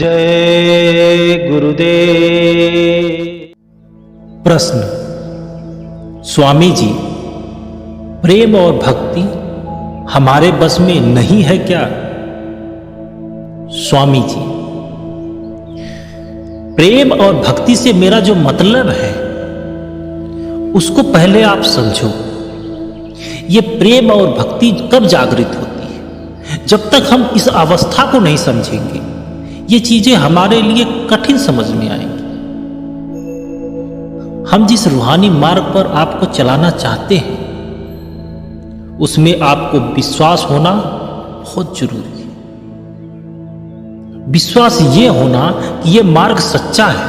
जय गुरुदेव। प्रश्न, स्वामी जी, प्रेम और भक्ति हमारे बस में नहीं है क्या? स्वामी जी, प्रेम और भक्ति से मेरा जो मतलब है उसको पहले आप समझो। ये प्रेम और भक्ति कब जागृत होती है? जब तक हम इस अवस्था को नहीं समझेंगे ये चीजें हमारे लिए कठिन समझ में आएंगी। हम जिस रूहानी मार्ग पर आपको चलाना चाहते हैं उसमें आपको विश्वास होना बहुत जरूरी है। विश्वास ये होना कि ये मार्ग सच्चा है,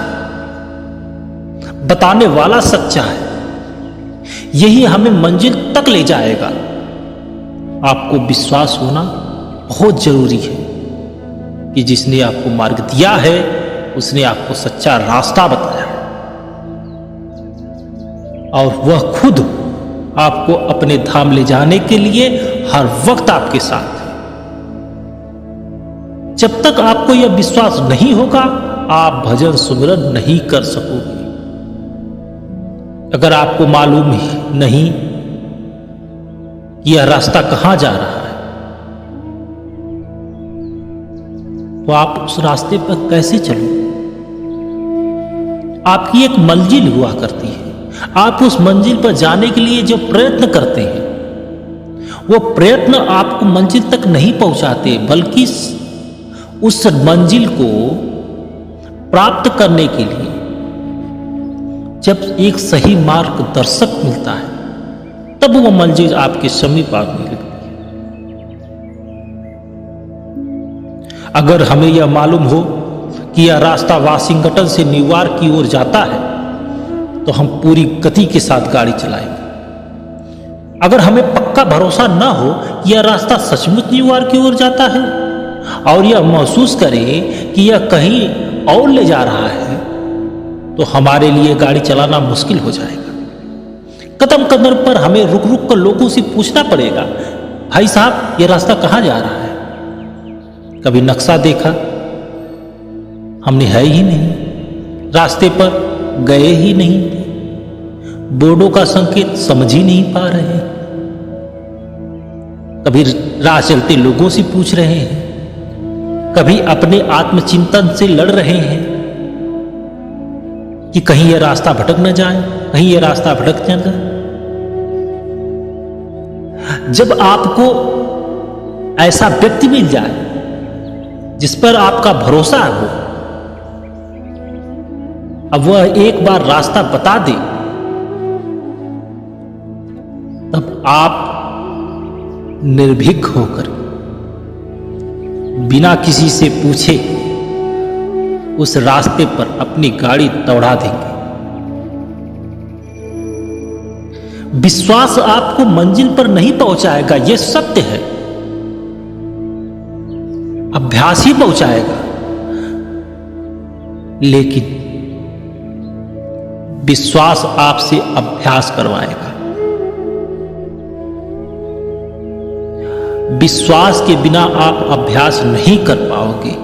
बताने वाला सच्चा है, यही हमें मंजिल तक ले जाएगा। आपको विश्वास होना बहुत जरूरी है कि जिसने आपको मार्ग दिया है उसने आपको सच्चा रास्ता बताया है और वह खुद आपको अपने धाम ले जाने के लिए हर वक्त आपके साथ है। जब तक आपको यह विश्वास नहीं होगा आप भजन सुमिरन नहीं कर सकोगे। अगर आपको मालूम ही नहीं कि यह रास्ता कहां जा रहा है तो आप उस रास्ते पर कैसे चलो? आपकी एक मंजिल हुआ करती है, आप उस मंजिल पर जाने के लिए जो प्रयत्न करते हैं वो प्रयत्न आपको मंजिल तक नहीं पहुंचाते, बल्कि उस मंजिल को प्राप्त करने के लिए जब एक सही मार्गदर्शक मिलता है तब वो मंजिल आपके समीप आने लगती है। अगर हमें यह मालूम हो कि यह रास्ता वाशिंगटन से न्यूयॉर्क की ओर जाता है तो हम पूरी गति के साथ गाड़ी चलाएंगे। अगर हमें पक्का भरोसा न हो कि यह रास्ता सचमुच न्यूयॉर्क की ओर जाता है और यह महसूस करें कि यह कहीं और ले जा रहा है तो हमारे लिए गाड़ी चलाना मुश्किल हो जाएगा। कदम कदम पर हमें रुक रुक कर लोगों से पूछना पड़ेगा, भाई साहब यह रास्ता कहां जा रहा है? कभी नक्शा देखा? हमने है ही नहीं, रास्ते पर गए ही नहीं, बोर्डों का संकेत समझ ही नहीं पा रहे। कभी राह चलते लोगों से पूछ रहे हैं, कभी अपने आत्मचिंतन से लड़ रहे हैं कि कहीं यह रास्ता भटक न जाए, कहीं यह रास्ता भटक न जाए। जब आपको ऐसा व्यक्ति मिल जाए जिस पर आपका भरोसा हो, अब वह एक बार रास्ता बता दे तब आप निर्भीक होकर बिना किसी से पूछे उस रास्ते पर अपनी गाड़ी दौड़ा देंगे। विश्वास आपको मंजिल पर नहीं पहुंचाएगा, यह सत्य है, अभ्यास ही पहुंचाएगा। लेकिन विश्वास आपसे अभ्यास करवाएगा। विश्वास के बिना आप अभ्यास नहीं कर पाओगे।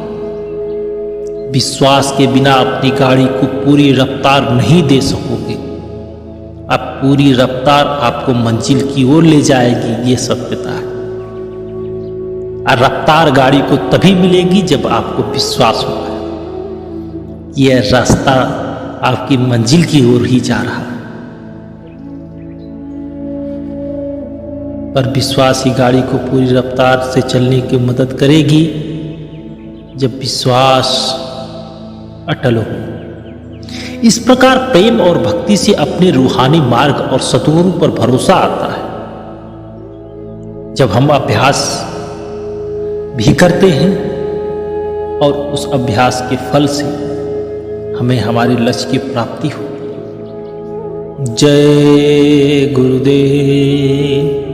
विश्वास के बिना अपनी गाड़ी को पूरी रफ्तार नहीं दे सकोगे। अब पूरी रफ्तार आपको मंजिल की ओर ले जाएगी, ये सत्यता है। और रफ्तार गाड़ी को तभी मिलेगी जब आपको विश्वास होगा यह रास्ता आपकी मंजिल की ओर ही जा रहा है। पर विश्वास ही गाड़ी को पूरी रफ्तार से चलने की मदद करेगी जब विश्वास अटल हो। इस प्रकार प्रेम और भक्ति से अपने रूहानी मार्ग और सद्गुरु पर भरोसा आता है। जब हम अभ्यास भी करते हैं और उस अभ्यास के फल से हमें हमारे लक्ष्य की प्राप्ति हो। जय गुरुदेव।